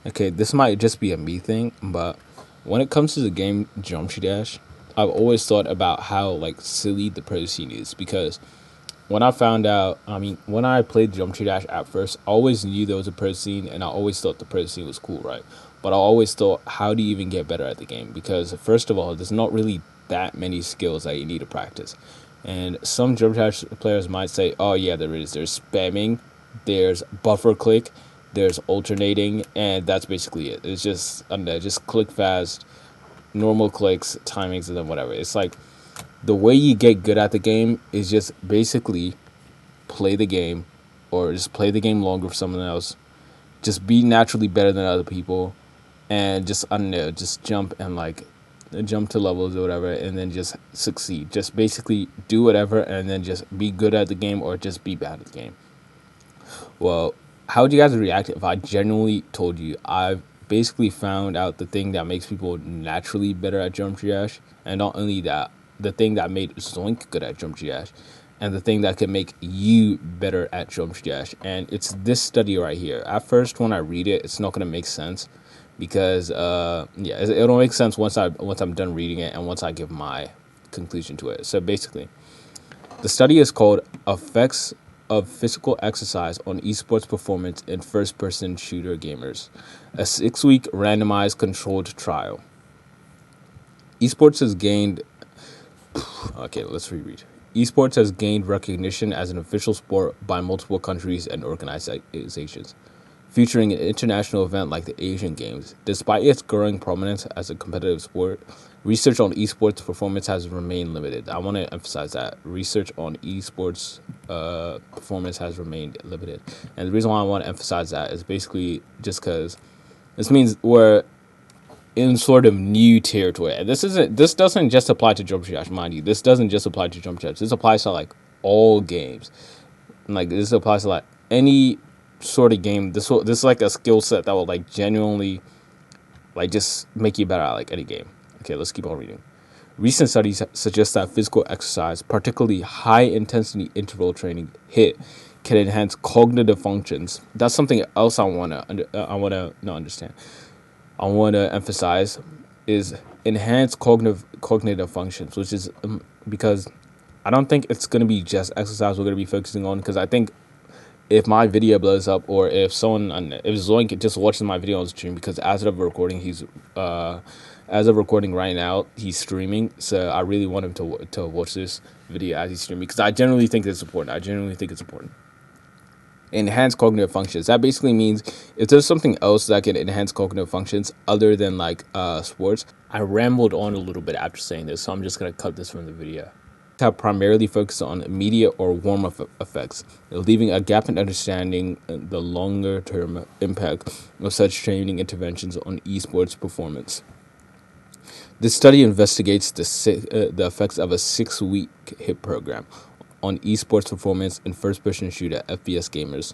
Okay, this might just be a me thing, but when it comes to the game Geometry Dash, I've always thought about how like silly the pro scene is because when I found out, when I played Geometry Dash at first, I always knew there was a pro scene, and I always thought the pro scene was cool, right? But I always thought, how do you even get better at the game? Because first of all, there's not really that many skills that you need to practice, and some Geometry Dash players might say, "Oh yeah, there is. There's spamming, there's buffer click, there's alternating, and that's basically it. It's just I don't know, just click fast, normal clicks, timings, and then whatever." It's like the way you get good at the game is just basically play the game or just play the game longer for someone else. Just be naturally better than other people and just I don't know, just jump and like jump to levels or whatever and then just succeed. Just basically do whatever and then just be good at the game or just be bad at the game. Well, how would you guys react if I genuinely told you I've basically found out the thing that makes people naturally better at Geometry Dash, and not only that, the thing that made Zoink good at Geometry Dash, and the thing that can make you better at Geometry Dash, and it's this study right here. At first, when I read it, it's not gonna make sense because it'll make sense once I'm done reading it and once I give my conclusion to it. So basically, the study is called Effects of Physical Exercise on Esports Performance in First-Person Shooter Gamers, a 6-week randomized controlled trial. Esports has gained Okay, let's reread. Esports has gained recognition as an official sport by multiple countries and organizations, featuring an international event like the Asian Games. Despite its growing prominence as a competitive sport, research on esports performance has remained limited. I want to emphasize that research on esports performance has remained limited, and the reason why I want to emphasize that is basically just because this means we're in sort of new territory. And this doesn't just apply to jump dash, mind you. This doesn't just apply to jump dash. This applies to like all games. Like this applies to like any sort of game. This is like a skill set that will like genuinely like just make you better at like any game. Okay, let's keep on reading. Recent studies suggest that physical exercise, particularly high intensity interval training, HIIT, can enhance cognitive functions. That's something else I wanna not understand. I want to emphasize is enhance cognitive functions, which is because I don't think it's going to be just exercise we're going to be focusing on. Because I think if my video blows up, or if Zoink just watches my video on stream, because as of recording right now, he's streaming. So I really want him to watch this video as he's streaming because I genuinely think it's important. Enhance cognitive functions. That basically means if there's something else that can enhance cognitive functions other than like sports. I rambled on a little bit after saying this, so I'm just gonna cut this from the video. Have primarily focused on immediate or warm-up effects, leaving a gap in understanding the longer-term impact of such training interventions on esports performance. This study investigates the effects of a 6-week HIIT program on esports performance in first-person shooter FPS gamers.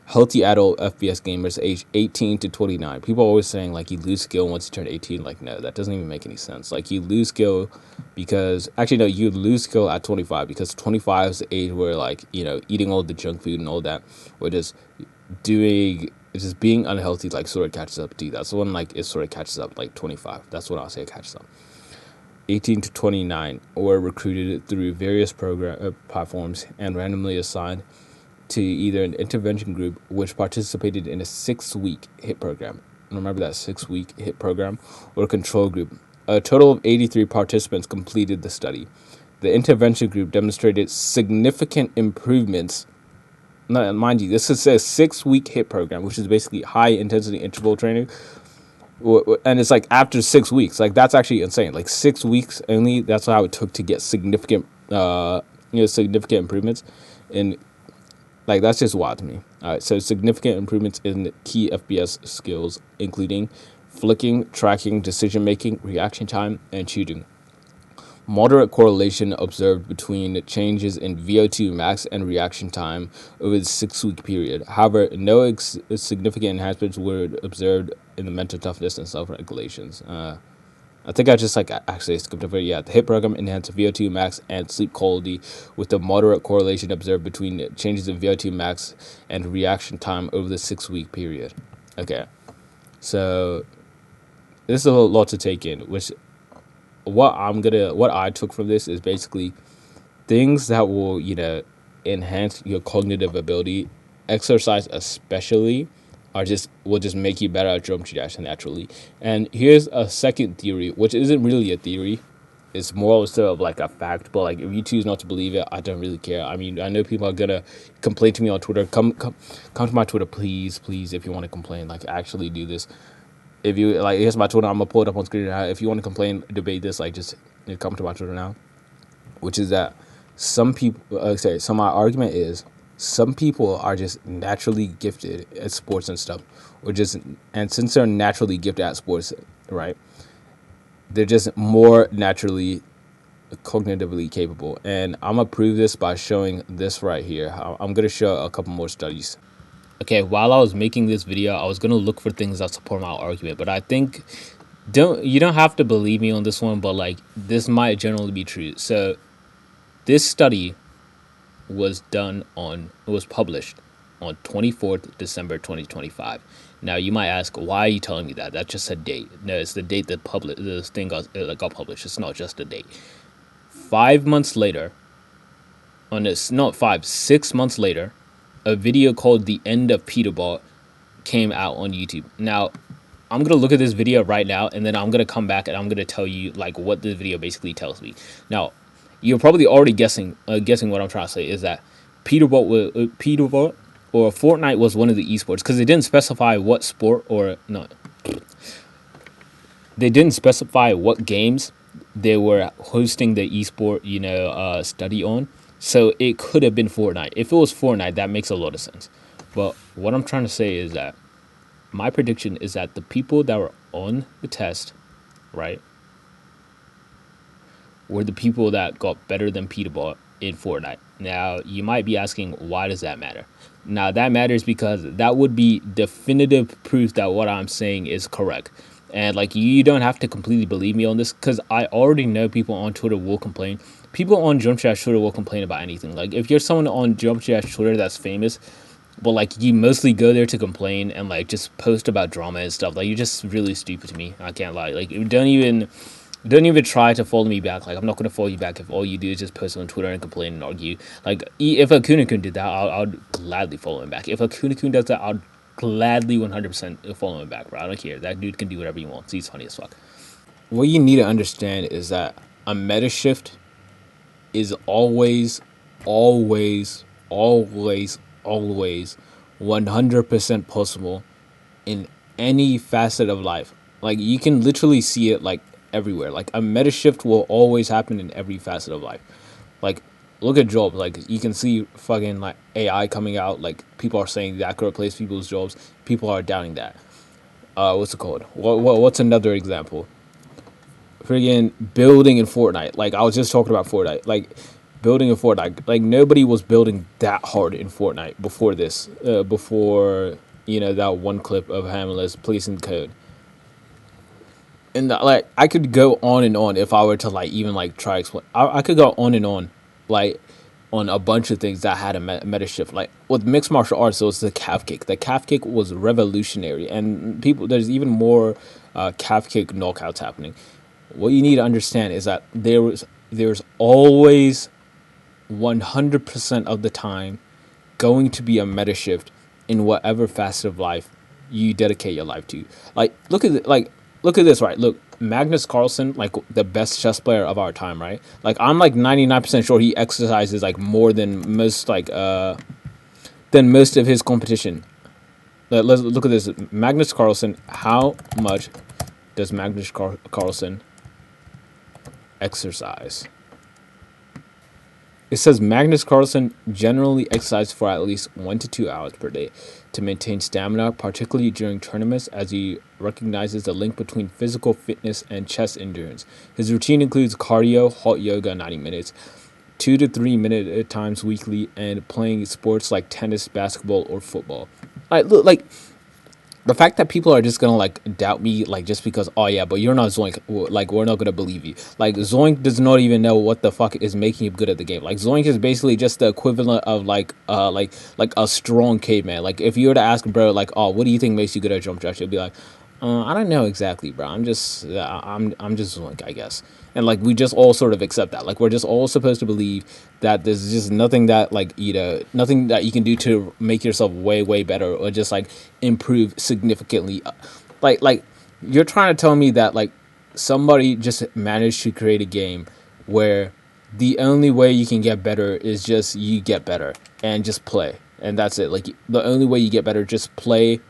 Healthy adult FPS gamers aged 18 to 29. People are always saying like you lose skill once you turn 18. Like no, that doesn't even make any sense. Like you lose skill because actually no, you lose skill at 25 because 25 is the age where like eating all the junk food and all that, or just being unhealthy like sort of catches up to you. That's when like it sort of catches up like 25. That's what I'll say it catches up. 18 to 29 were recruited through various program platforms and randomly assigned to either an intervention group which participated in a 6-week HIIT program. Remember that 6-week HIIT program, or a control group. A total of 83 participants completed the study. The intervention group demonstrated significant improvements. Now, mind you, this is a 6-week HIIT program, which is basically high intensity interval training. And it's like after 6 weeks, like that's actually insane. Like 6 weeks only, that's how it took to get significant improvements in. Like, that's just wild to me. All right, so significant improvements in key FPS skills, including flicking, tracking, decision-making, reaction time, and shooting. Moderate correlation observed between changes in VO2 max and reaction time over the 6-week period. However, no significant enhancements were observed in the mental toughness and self-regulations. I think I just like actually skipped over. Yeah, the HIIT program enhanced VO2 max and sleep quality with a moderate correlation observed between changes in VO2 max and reaction time over the 6-week period. Okay. So this is a lot to take in. Which what I took from this is basically things that will enhance your cognitive ability. Exercise especially are just will just make you better at geometry dash naturally. And here's a second theory, which isn't really a theory. It's more so of like a fact, but like if you choose not to believe it, I don't really care. I mean, I know people are gonna complain to me on Twitter. Come to my Twitter, please, please, if you want to complain. Like actually do this. If you like, here's my Twitter. I'm gonna pull it up on screen now. If you want to complain, debate this, like just come to my Twitter now. Which is that some people, so my argument is some people are just naturally gifted at sports and stuff, and since they're naturally gifted at sports, right? They're just more naturally cognitively capable. And I'm gonna prove this by showing this right here. I'm gonna show a couple more studies. Okay, while I was making this video, I was gonna look for things that support my argument, but I think you don't have to believe me on this one, but like this might generally be true. So this study was published on 24th December 2025. Now you might ask, why are you telling me that? That's just a date. No, it's the date that this thing got published. It's not just a date. 5 months later, on this, not 6 months later, a video called "The End of Peterball" came out on YouTube. Now, I'm gonna look at this video right now, and then I'm gonna come back and I'm gonna tell you like what this video basically tells me. Now, you're probably already guessing what I'm trying to say is that Peterball or Fortnite was one of the esports because they didn't specify what sport or no, they didn't specify what games they were hosting the esport study on. So it could have been Fortnite. If it was Fortnite, that makes a lot of sense. But what I'm trying to say is that my prediction is that the people that were on the test, right, were the people that got better than Peterball in Fortnite. Now, you might be asking, why does that matter? Now, that matters because that would be definitive proof that what I'm saying is correct. And like, you don't have to completely believe me on this because I already know people on Twitter will complain. People on Jump Chat Twitter will complain about anything. Like, if you're someone on Jump Chat Twitter that's famous, but like you mostly go there to complain and like just post about drama and stuff, like you're just really stupid to me. I can't lie. Like, don't even try to follow me back. Like, I'm not going to follow you back if all you do is just post on Twitter and complain and argue. Like, if a Kunakun did that, I'd gladly follow him back. If a Kunakun does that, I'd gladly 100% follow him back, bro. I don't care. That dude can do whatever he wants. He's funny as fuck. What you need to understand is that a meta shift is always, always, always, always 100% possible in any facet of life. Like, you can literally see it like everywhere. Like, a meta shift will always happen in every facet of life. Like, look at jobs. Like, you can see fucking like AI coming out. Like, people are saying that could replace people's jobs. People are doubting that. What's it called? What's another example? Friggin' building in Fortnite. Like, I was just talking about Fortnite. Like, building in Fortnite. Like, nobody was building that hard in Fortnite before this. Before that one clip of Hamlet placing code. And like, I could go on and on if I were to like even like try explain. I could go on and on, like on a bunch of things that had a meta shift. Like with mixed martial arts, it was the calf kick. The calf kick was revolutionary, and there's even more calf kick knockouts happening. What you need to understand is that there's always 100% of the time going to be a meta shift in whatever facet of life you dedicate your life to. Like, look at this, right? Look, Magnus Carlsen, like the best chess player of our time, right? Like, I'm like 99% sure he exercises like more than most of his competition. Let's look at this. Magnus Carlsen. How much does Magnus Carlsen exercise? It says Magnus Carlsen generally exercises for at least 1 to 2 hours per day to maintain stamina, particularly during tournaments, as he recognizes the link between physical fitness and chess endurance. His routine includes cardio, hot yoga 90 minutes, 2 to 3 minute times weekly, and playing sports like tennis, basketball, or football. Like the fact that people are just gonna like doubt me, like just because, oh yeah, but you're not Zoink, like we're not gonna believe you. Like, Zoink does not even know what the fuck is making him good at the game. Like, Zoink is basically just the equivalent of like a strong caveman. Like, if you were to ask bro, like, oh, what do you think makes you good at jump dash? He'll be like, I don't know exactly, bro. I'm just Zoink, I guess. And like we just all sort of accept that. Like we're just all supposed to believe that there's just nothing that like nothing that you can do to make yourself way better or just like improve significantly. Like you're trying to tell me that like somebody just managed to create a game where the only way you can get better is just you get better and just play. And that's it. Like the only way you get better, just play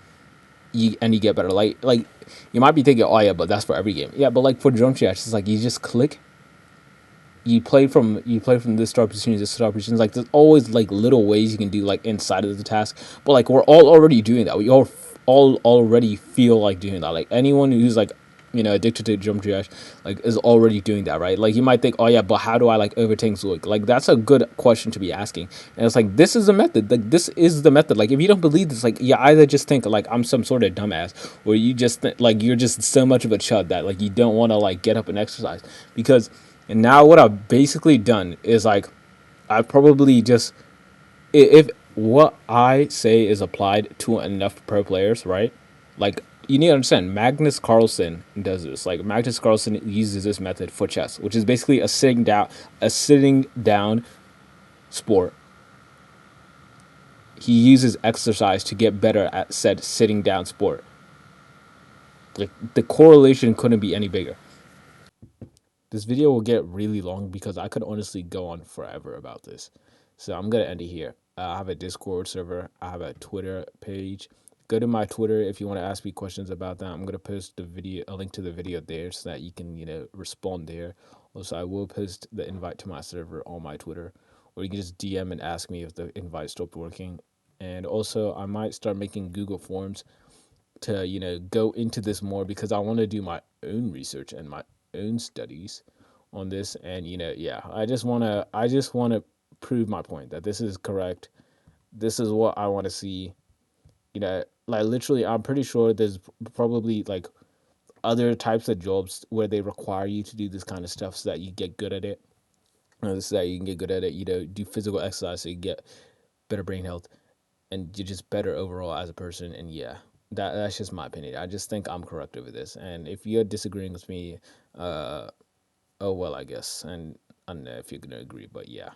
you get better. Like you might be thinking, oh yeah, but that's for every game. Yeah, but like for jump dash, it's like you just click, you play from this start position to this start position. Like there's always like little ways you can do like inside of the task. But like we're all already doing that. We all already feel like doing that. Like anyone who's like addicted to jump dash like is already doing that, right? Like you might think, oh yeah, but how do I like overtake Zoink? Like that's a good question to be asking. And it's like this is the method. Like this is the method. Like if you don't believe this, like you either just think like I'm some sort of dumbass, or you just like you're just so much of a chud that like you don't want to like get up and exercise. Because and now what I've basically done is like I probably just if what I say is applied to enough pro players, right? Like you need to understand, Magnus Carlsen does this. Like Magnus Carlsen uses this method for chess, which is basically a sitting down sport. He uses exercise to get better at said sitting down sport. Like the correlation couldn't be any bigger. This video will get really long because I could honestly go on forever about this. So I'm gonna end it here. I have a Discord server. I have a Twitter page. Go to my Twitter if you want to ask me questions about that. I'm gonna post a link to the video there, so that you can respond there. Also, I will post the invite to my server on my Twitter, or you can just DM and ask me if the invite stopped working. And also, I might start making Google Forms to go into this more because I want to do my own research and my own studies on this. And yeah, I just want to prove my point that this is correct. This is what I want to see. Like literally, I'm pretty sure there's probably like other types of jobs where they require you to do this kind of stuff so that you get good at it. So that you can get good at it. Do physical exercise so you get better brain health and you're just better overall as a person. And yeah, that's just my opinion. I just think I'm correct over this. And if you're disagreeing with me, uh, oh well, I guess. And I don't know if you're gonna agree, but yeah.